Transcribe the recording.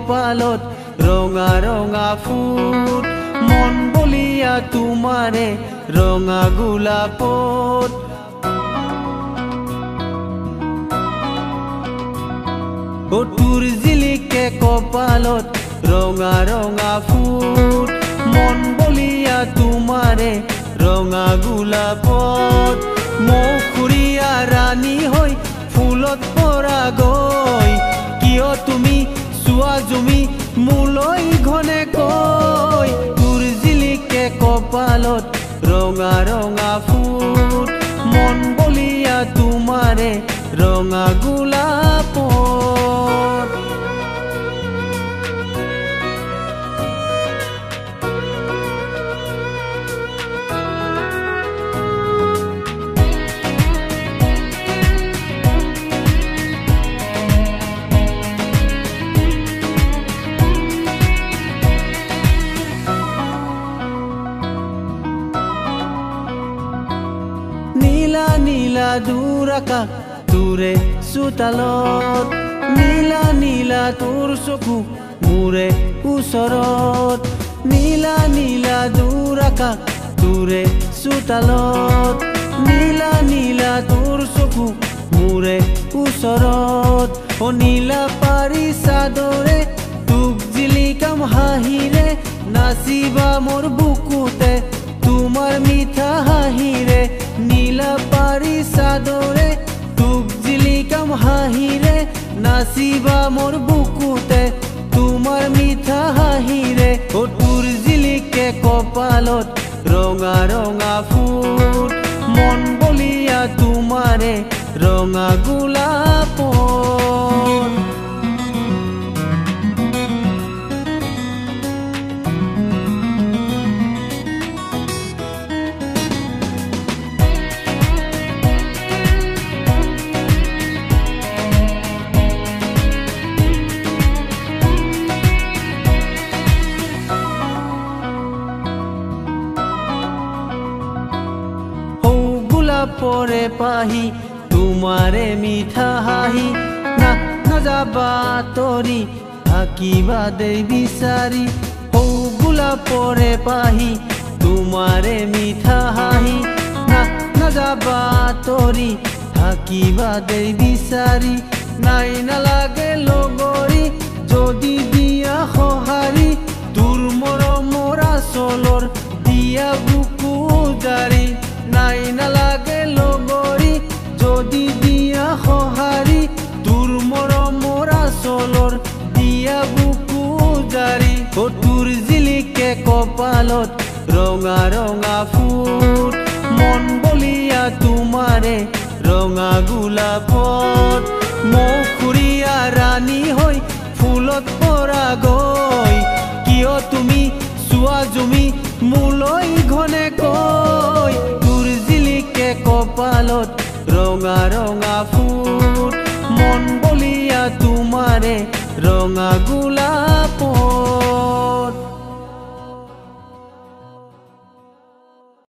কপালত ৰঙা ৰঙা ফুট মন বলিয়া তোমাৰে ৰঙা গোলাপত তোৰ জিলিকে কপালত ৰঙা ৰঙা ফুট মন বলিয়া তোমাৰে ৰঙা গোলাপত মৌখুৰীয়া ৰাণী হৈ ফুলত পৰা গৈ কিয় তুমি চোৱা জুমি মোলৈ ঘনে কৈ তোৰ জিলিকে কপালত ৰঙা ৰঙা ফুট মন বলিয়া তোমাৰে ৰঙা গোলাপত নীলা নীলা দূৰ আকাশ তোৰে চোতালত নীলা নীলা তোৰ চকু মোৰে ওচৰত নীলা নীলা দূৰ আকাশ তোৰে চোতালত নীলা নীলা তোৰ চকু মোৰে ওচৰত নীলা পাৰি চাদৰে তোক জিলিকাম হাঁহিৰে নাচিবা মোৰ বুকুতে তোমাৰ মিঠা হাঁহিৰে নীলা পাৰি চাদৰে তোক জিলিকাম হাঁহিৰে নাচিবা মোৰ বুকুতে তোমাৰ মিঠা হাঁহিৰে তোৰ জিলিকে কপালত ৰঙা ৰঙা ফুট মন বলিয়া তোমাৰে ৰঙা গোলাপত পৰে পাহি তোমাৰে মিঠা হাহি না নাযাবা তৰি থাকিবা দেই বিচাৰি হৌ গোলাপৰে পাহি তোমাৰে মিঠা হাহি না নাযাবা তৰি থাকিবা দেই বিচাৰি নাই নালাগে লগৰী যদি দিয়া সঁহাৰি তোৰ মৰমৰ আচলৰ দিয়া বুকু জাৰি নাই নালাগে লগৰী যদি দিয়া সঁহাৰি তোৰ মৰমৰ আচলৰ দিয়া বুকু জাৰি তোৰ জিলিকে কপালত ৰঙা ৰঙা ফুট মন বলিয়া তোমাৰে ৰঙা গোলাপত মৌখুৰীয়া ৰাণী হৈ ফুলত পৰা গৈ কিয় তুমি চোৱা জুমি মোলৈ ঘনে কৈ তোৰ জিলিকে কপালত ৰঙা ৰঙা ফুট মন বলিয়া তোমাৰে ৰঙা গোলাপত